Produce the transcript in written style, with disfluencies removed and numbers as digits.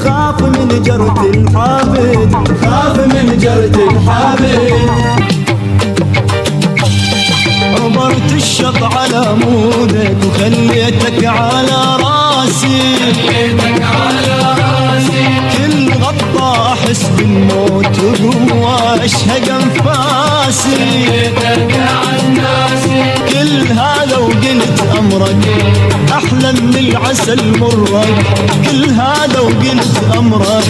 خاف من جرة الحابد، خاف من جرة الحابد. عبرت الشط على مودك وخليتك على راسي، كل غطى احس بالموت وجوا اشهق انفاسي. كل هذا وقلت امرك احلى من العسل مرك، كل هذا وقلت امرك